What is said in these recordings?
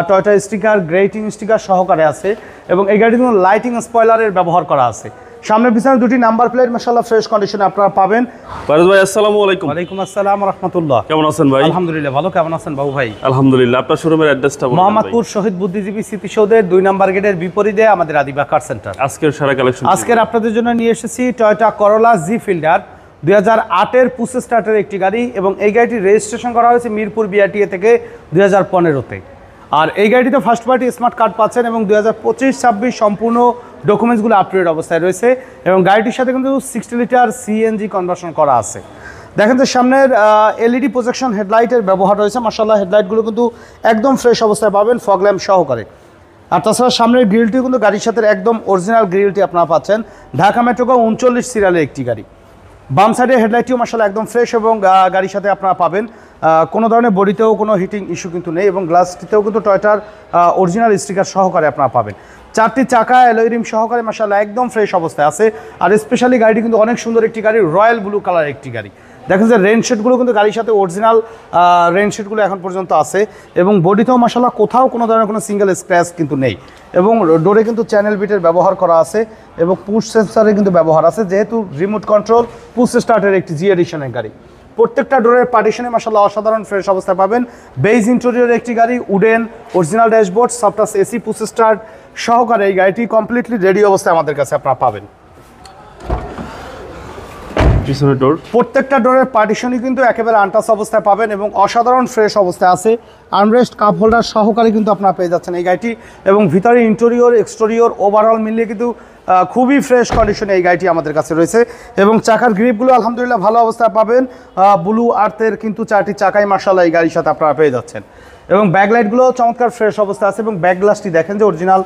Toyota sticker, grating sticker সহকারে আছে এবং এই গাড়িতে কিন্তু লাইটিং স্পয়লারের ব্যবহার করা আছে। সামনে পিছনে দুটি নাম্বার প্লেট মাশাআল্লাহ ফ্রেশ কন্ডিশনে আপনারা পাবেন। ফারুক ভাই আসসালামু আলাইকুম। ওয়ালাইকুম আসসালাম ওয়া রাহমাতুল্লাহ। কেমন আছেন ভাই? আলহামদুলিল্লাহ ভালো, কেমন আছেন বাবু ভাই? আলহামদুলিল্লাহ। আপনার শোরুমের অ্যাড্রেসটা বলুন। মোহাম্মদপুর শহীদ বুদ্ধিজীবী স্মৃতিসৌধের 2 নম্বর গেটের বিপরীতে আমাদের আদিবা কার সেন্টার। আজকের সারা কালেকশন আজকের আপনাদের জন্য নিয়ে এসেছি Toyota Corolla G Fielder 2008 push স্টার্টের একটি গাড়ি এবং এই গাড়িটি রেজিস্ট্রেশন করা হয়েছে মিরপুর বিআরটিএ থেকে 2015-তে। আর এই গাড়িতে ফার্স্ট পার্টি স্মার্ট কার্ড পাচ্ছেন এবং 2025-26 সম্পূর্ণ ডকুমেন্টসগুলো আপডেট অবস্থায় রয়েছে এবং গাড়িটির সাথে কিন্তু 60 লিটার সিএনজি কনভার্সন করা আছে। দেখেন যে সামনের এলইডি প্রজেকশন হেডলাইটের ব্যবহার রয়েছে। মাশাআল্লাহ হেডলাইটগুলো কিন্তু একদম ফ্রেশ অবস্থায় পাবেন, ফগ ল্যাম্প সহকারে। আর তাছাড়া সামনের গ্রিলটি কিন্তু গাড়ির সাথে একদম অরিজিনাল গ্রিলটি আপনারা পাচ্ছেন। ঢাকা মেট্রো 39 সিরিয়ালের একটি গাড়ি। বাম সাইডের হেডলাইটটিও মাশাআল্লাহ একদম ফ্রেশ এবং গাড়ির সাথে আপনারা পাবেন। কোনো ধরনের বডিতেও কোনো হিটিং ইস্যু কিন্তু নেই এবং গ্লাসটিতেও কিন্তু টয়োটার অরিজিনাল স্টিকার সহকারে আপনারা পাবেন। 4টি চাকা অ্যালয় রিম সহকারে মাশাআল্লাহ একদম ফ্রেশ অবস্থায় আছে। আর স্পেশালি গাড়িটি কিন্তু অনেক সুন্দর একটি গাড়ি, রয়্যাল ব্লু কালার একটি গাড়ি। দেখেন যে রেনশেডগুলো কিন্তু গাড়ির সাথে অরিজিনাল রেনশেডগুলো এখন পর্যন্ত আছে এবং বডিতেও মাশাআল্লাহ কোথাও কোনো ধরনের কোনো সিঙ্গেল স্ক্র্যাচ কিন্তু নেই এবং ডোরে কিন্তু চ্যানেল বিটের ব্যবহার করা আছে এবং পুশ সেন্সরের কিন্তু ব্যবহার আছে, যেহেতু রিমোট কন্ট্রোল পুশ স্টার্টের একটি জি এডিশনের গাড়ি। প্রত্যেকটা ডোরের পার্টিশনে মাশাআল্লাহ অসাধারণ ফ্রেশ অবস্থায় পাবেন। বেজ ইন্টেরিয়রের একটি গাড়ি, wooden original dashboard, soft touch AC, push start সহকারে এই গাড়িটি কমপ্লিটলি রেডি অবস্থায় আমাদের কাছে আপনারা পাবেন। পিছনের ডোর, প্রত্যেকটা ডোরের পার্টিশনই কিন্তু একেবারে আনটাচ অবস্থায় পাবেন এবং অসাধারণ ফ্রেশ অবস্থায় আছে। আর্মরেস্ট কাপ হোল্ডার সহকারে কিন্তু আপনারা পেয়ে যাচ্ছেন এই গাড়িটি এবং ভিতরে ইন্টেরিয়র এক্সটেরিয়র ওভারঅল মিলিয়ে কিন্তু খুবই ফ্রেশ কন্ডিশনে এই গাড়িটি আমাদের কাছে রয়েছে এবং চাকার গ্রিপগুলো আলহামদুলিল্লাহ ভালো অবস্থায় পাবেন। ব্লু আর্থের কিন্তু 4টি চাকাই মাশাআল্লাহ এই গাড়ির সাথে আপনারা পেয়ে যাচ্ছেন এবং ব্যাকলাইটগুলো চমৎকার ফ্রেশ অবস্থা আছে এবং ব্যাক গ্লাসটি দেখেন যে original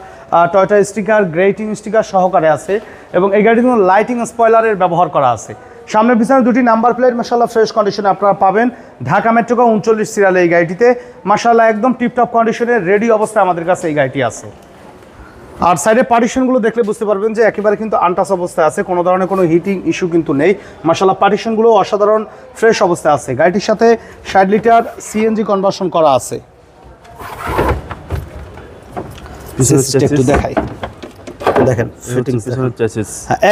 Toyota sticker, grating sticker সহকারে আছে এবং এই গাড়িটি কিন্তু লাইটিং স্পয়লারের ব্যবহার করা আছে। সামনে পিছনে দুটি নাম্বার প্লেট মাশাআল্লাহ ফ্রেশ কন্ডিশনে আপনারা পাবেন। ঢাকা মেট্রো 39 সিরিয়ালে এই গাড়িটিতে মাশাআল্লাহ একদম টিপটপ কন্ডিশনে রেডি অবস্থায় আমাদের কাছে এই গাড়িটি আছে। আর সাইডে পার্টিশনগুলো দেখলে বুঝতে পারবেন যে একেবারে কিন্তু আনটাচ অবস্থায় আছে, কোনো ধরনের কোনো হিটিং ইস্যু কিন্তু নেই। মাশাআল্লাহ পার্টিশনগুলো অসাধারণ ফ্রেশ অবস্থায় আছে। গাড়িটির সাথে 60 লিটার সিএনজি কনভার্সন করা আছে। একটু দেখাই, দেখেন ফিটিংস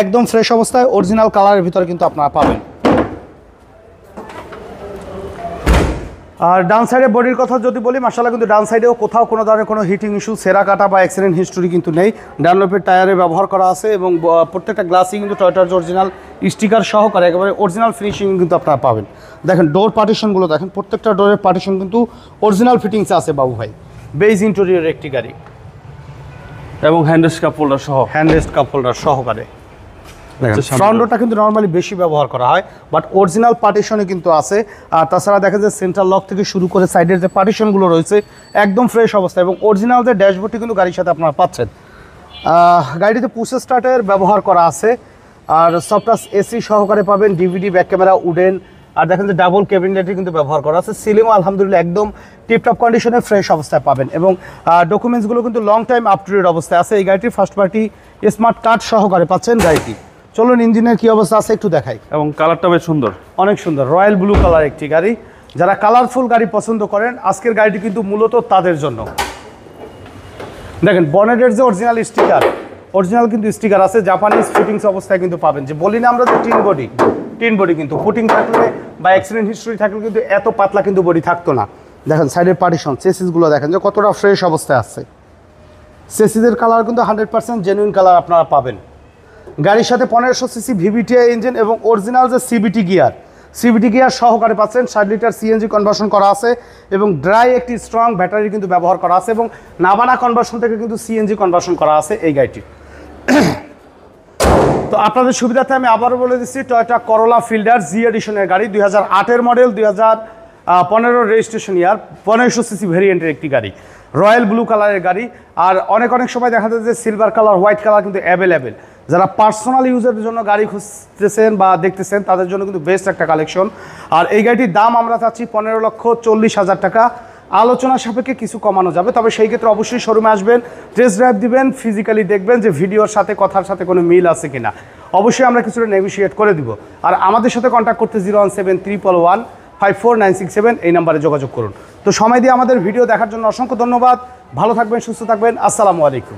একদম ফ্রেশ অবস্থায় অরিজিনাল কালারের ভিতরে কিন্তু আপনারা পাবেন। আর ডান সাইডে বডির কথা যদি বলি মাশাআল্লাহ কিন্তু ডান সাইডেও কোথাও কোনো ধরনের কোনো হিটিং ইস্যু, সেরা কাটা বা অ্যাক্সিডেন্ট হিস্টোরি কিন্তু নেই। ডানলপের টায়ারে ব্যবহার করা আছে এবং প্রত্যেকটা গ্লাসই কিন্তু টয়োটার অরিজিনাল স্টিকার সহকারে একেবারে অরিজিনাল ফিনিশিং কিন্তু আপনারা পাবেন। দেখেন ডোর পার্টিশনগুলো দেখেন, প্রত্যেকটা ডোরের পার্টিশন কিন্তু অরিজিনাল ফিটিংসে আছে বাবু ভাই। বেজ ইন্টেরিয়রের একটি গাড়ি এবং হ্যান্ডরেস্ট কাপ হোল্ডার সহ, হ্যান্ডরেস্ট কাপ হোল্ডার সহকারে। ফ্রন্ট ডোরটা কিন্তু নর্মালি বেশি ব্যবহার করা হয় বাট অরিজিনাল পার্টিশনে কিন্তু আছে। আর তাছাড়া দেখা যায় সেন্ট্রাল লক থেকে শুরু করে সাইডের যে পার্টিশনগুলো রয়েছে একদম ফ্রেশ অবস্থা এবং অরিজিনাল যে ড্যাশবোর্ডটি কিন্তু গাড়ির সাথে আপনারা পাচ্ছেন। গাড়িতে পুশ স্টার্টের ব্যবহার করা আছে আর সফটটাচ এসি সহকারে পাবেন, ডিভিডি, ব্যাক ক্যামেরা, উডেন। আর দেখেন যে ডাবল ক্যাবিনেটই কিন্তু ব্যবহার করা আছে। সিলিংও আলহামদুলিল্লাহ একদম টিপটপ কন্ডিশনে ফ্রেশ অবস্থায় পাবেন এবং ডকুমেন্টসগুলো কিন্তু long time up to date অবস্থায় আছে। এই গাড়িটির ফার্স্ট পার্টি স্মার্ট কার্ড সহকারে পাচ্ছেন গাড়িটি। চলুন ইঞ্জিনের কী অবস্থা আছে একটু দেখাই। এবং কালারটা বেশ সুন্দর, অনেক সুন্দর, রয়্যাল ব্লু কালার একটি গাড়ি। যারা কালারফুল গাড়ি পছন্দ করেন আজকের গাড়িটি কিন্তু মূলত তাদের জন্য। দেখেন বনেটের যে অরিজিনাল স্টিকার, অরিজিনাল কিন্তু স্টিকার আছে, জাপানিজ ফিটিংস অবস্থায় কিন্তু পাবেন। যে বলি না আমরা যে টিন বডি কিন্তু পুটিং থাকলে বা অ্যাক্সিডেন্ট হিস্ট্রি থাকলে কিন্তু এত পাতলা কিন্তু বডি থাকতো না। দেখেন সাইডের পার্টিশন, চেসিসগুলো দেখেন যে কতটা ফ্রেশ অবস্থায় আছে। চেসিসের কালার কিন্তু 100% জেনুইন কালার আপনারা পাবেন। গাড়ির সাথে 1500 সিসি ভিভিটিআই ইঞ্জিন এবং অরিজিনাল যে সিবিটি গিয়ার সহকারে পাচ্ছেন। 60 লিটার সিএনজি কনভার্সন করা আছে এবং ড্রাই একটি স্ট্রং ব্যাটারি কিন্তু ব্যবহার করা আছে এবং নাবানা কনভার্সন থেকে কিন্তু সিএনজি কনভার্সন করা আছে এই গাড়িটি। তো আপনাদের সুবিধার্থে আমি আবারও বলে দিচ্ছি, টয়োটা করোলা ফিল্ডার জি এডিশনের গাড়ি, 2008 মডেল, 2015 রেজিস্ট্রেশন ইয়ার, 1500 সিসি ভেরিয়েন্টের একটি গাড়ি, রয়্যাল ব্লু কালারের গাড়ি। আর অনেক সময় দেখা যায় যে সিলভার কালার, হোয়াইট কালার কিন্তু অ্যাভেলেবেল। যারা পার্সোনাল ইউজের জন্য গাড়ি খুঁজতেছেন বা দেখতেছেন তাদের জন্য কিন্তু বেস্ট একটা কালেকশন। আর এই গাড়িটির দাম আমরা চাচ্ছি 15,40,000 টাকা। আলোচনা সাপেক্ষে কিছু কমানো যাবে, তবে সেই ক্ষেত্রে অবশ্যই শোরুমে আসবেন, টেস্ট ড্রাইভ দিবেন, ফিজিক্যালি দেখবেন যে ভিডিওর সাথে কথার সাথে কোনো মিল আছে কিনা। অবশ্যই আমরা কিছুটা নেগোশিয়েট করে দিব। আর আমাদের সাথে কন্ট্যাক্ট করতে 01731115496 এই নাম্বারে যোগাযোগ করুন। তো সময় দিয়ে আমাদের ভিডিও দেখার জন্য অসংখ্য ধন্যবাদ। ভালো থাকবেন, সুস্থ থাকবেন। আসসালামু আলাইকুম।